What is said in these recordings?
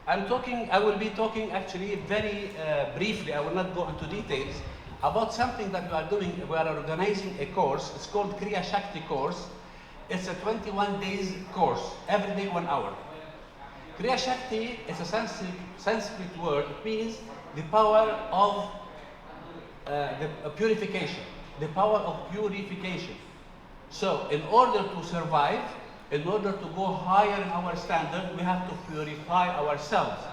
I will be talking actually very briefly, I will not go into details, about something that we are doing. We are organizing a course. It's called Kriya Shakti course. It's a 21 days course, every day 1 hour. Kriya Shakti is a Sanskrit word. It means the power of purification. The power of purification. So, in order to survive, in order to go higher in our standard, we have to purify ourselves,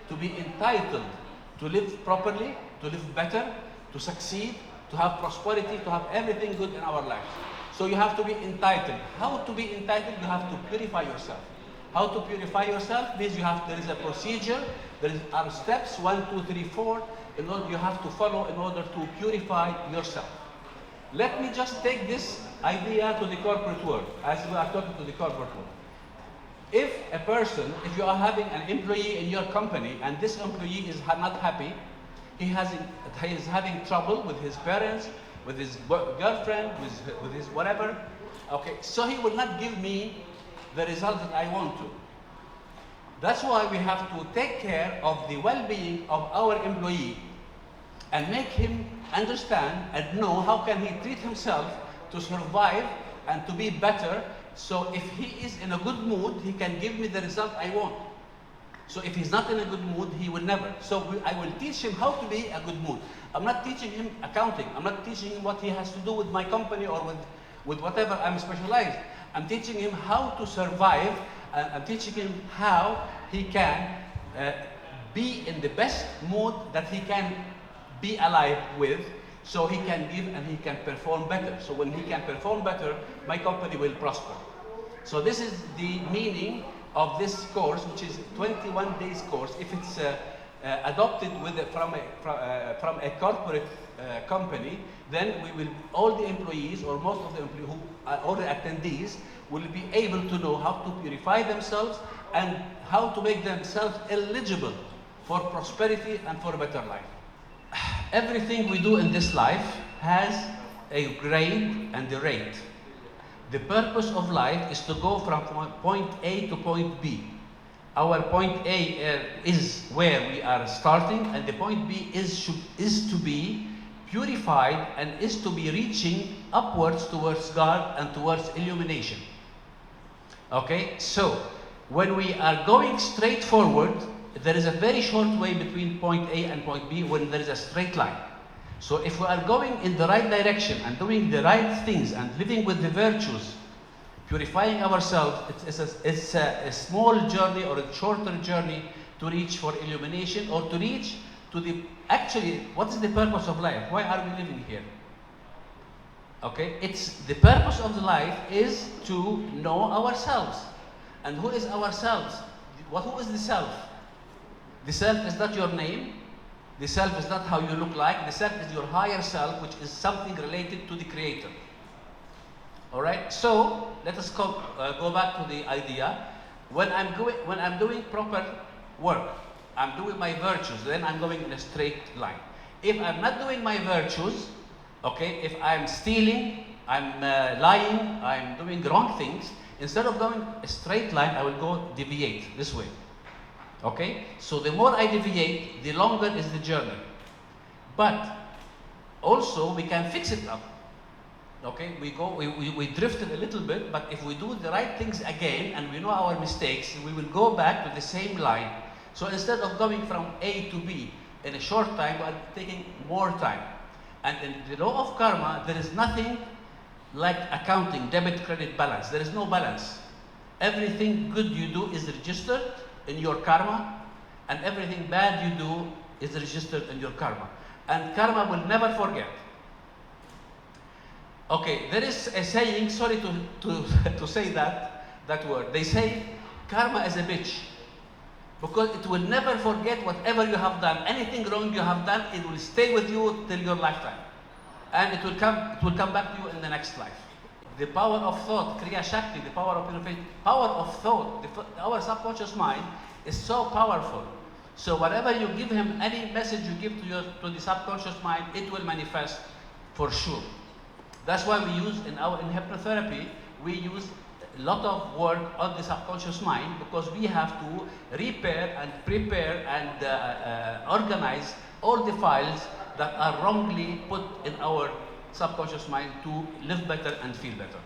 to be entitled to live properly, to live better, to succeed, to have prosperity, to have everything good in our lives. So you have to be entitled. How to be entitled? You have to purify yourself. How to purify yourself means there is a procedure, are steps 1, 2, 3, 4, you have to follow in order to purify yourself. Let me just take this idea to the corporate world, as we are talking to the corporate world. If you are having an employee in your company and this employee is not happy, he is having trouble with his parents, with his girlfriend, with his whatever, okay, so he will not give me the result that I want to. That's why we have to take care of the well-being of our employee and make him understand and know how can he treat himself to survive and to be better. So if he is in a good mood, he can give me the result I want. So if he's not in a good mood, he will never. So I will teach him how to be a good mood. I'm not teaching him accounting. I'm not teaching him what he has to do with my company or with whatever I'm specialized. I'm teaching him how to survive. I'm teaching him how he can be in the best mood that he can be alive with, so he can give and he can perform better. So when he can perform better, my company will prosper. So this is the meaning of this course, which is 21 days course. If it's adopted from a corporate company, then all the employees or most of the employees, all the attendees will be able to know how to purify themselves and how to make themselves eligible for prosperity and for a better life. Everything we do in this life has a grade and a rate. The purpose of life is to go from point A to point B. Our point A is where we are starting, and the point B is to be purified and is to be reaching upwards towards God and towards illumination. Okay, so when we are going straight forward, there is a very short way between point A and point B when there is a straight line. So if we are going in the right direction and doing the right things and living with the virtues, purifying ourselves, it's a small journey or a shorter journey to reach for illumination or to reach to actually, what is the purpose of life? Why are we living here? Okay, the purpose of the life is to know ourselves. And who is ourselves? Who is the self? The self is not your name. The self is not how you look like. The self is your higher self, which is something related to the Creator. All right. So let us go back to the idea. When I'm doing proper work, I'm doing my virtues. Then I'm going in a straight line. If I'm not doing my virtues, okay. If I'm stealing, I'm lying, I'm doing wrong things. Instead of going a straight line, I will go deviate this way. Okay? So the more I deviate, the longer is the journey. But also we can fix it up. Okay? We drifted a little bit, but if we do the right things again and we know our mistakes, we will go back to the same line. So instead of going from A to B in a short time, we are taking more time. And in the law of karma, there is nothing like accounting, debit, credit, balance. There is no balance. Everything good you do is registered in your karma, and everything bad you do is registered in your karma. And karma will never forget. Okay, there is a saying, sorry to say that word. They say karma is a bitch, because it will never forget whatever you have done. Anything wrong you have done, it will stay with you till your lifetime. And it will come back to you in the next life. The power of thought, Kriya Shakti, the power of purification, power of thought, our subconscious mind is so powerful. So whatever you give him, any message you give to the subconscious mind, it will manifest for sure. That's why we use in hypnotherapy, we use lot of work on the subconscious mind, because we have to repair and prepare and organize all the files that are wrongly put in our subconscious mind to live better and feel better.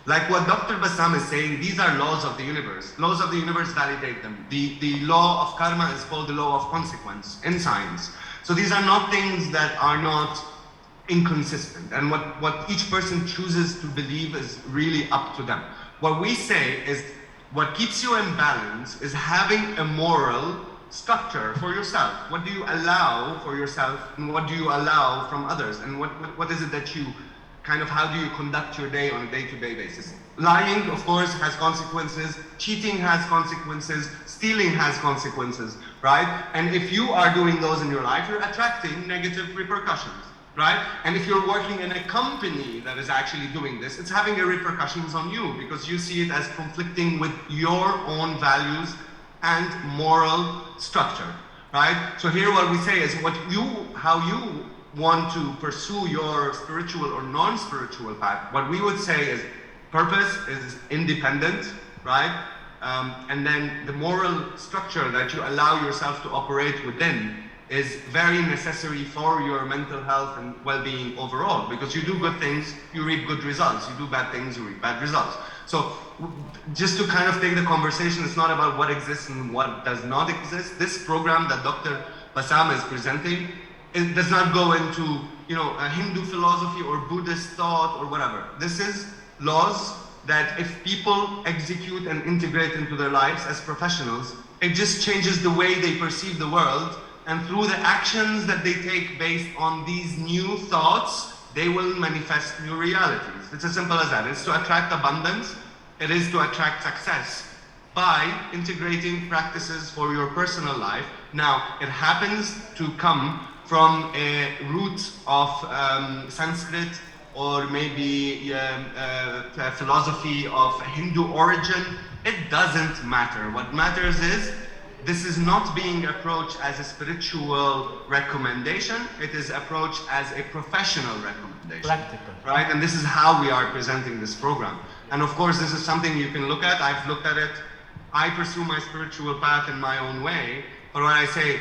Like what Dr. Bassam is saying, these are laws of the universe. Laws of the universe validate them. The law of karma is called the law of consequence in science. So these are not things that are not inconsistent. And what each person chooses to believe is really up to them. What we say is what keeps you in balance is having a moral structure for yourself. What do you allow for yourself, and what do you allow from others? And what is it that you how do you conduct your day on a day-to-day basis? Lying, of course, has consequences. Cheating has consequences. Stealing has consequences, right? And if you are doing those in your life, you're attracting negative repercussions, right? And if you're working in a company that is actually doing this, it's having a repercussions on you because you see it as conflicting with your own values and moral structure, right? So here what we say is how you want to pursue your spiritual or non-spiritual path. What we would say is purpose is independent, right? And then the moral structure that you allow yourself to operate within is very necessary for your mental health and well-being overall, because you do good things, you reap good results. You do bad things, you reap bad results. So just to take the conversation, it's not about what exists and what does not exist. This program that Dr. Bassam is presenting, it does not go into a Hindu philosophy or Buddhist thought or whatever. This is laws that if people execute and integrate into their lives as professionals, it just changes the way they perceive the world, and through the actions that they take based on these new thoughts, they will manifest new realities. It's as simple as that. It's to attract abundance, it is to attract success by integrating practices for your personal life. Now, it happens to come from a root of Sanskrit or maybe a philosophy of Hindu origin. It doesn't matter. What matters is this is not being approached as a spiritual recommendation. It is approached as a professional recommendation. Practical. Right? And this is how we are presenting this program. And of course, this is something you can look at. I've looked at it. I pursue my spiritual path in my own way. But when I say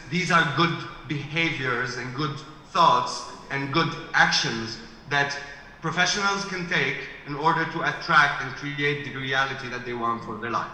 these are good behaviors and good thoughts and good actions that professionals can take in order to attract and create the reality that they want for their life.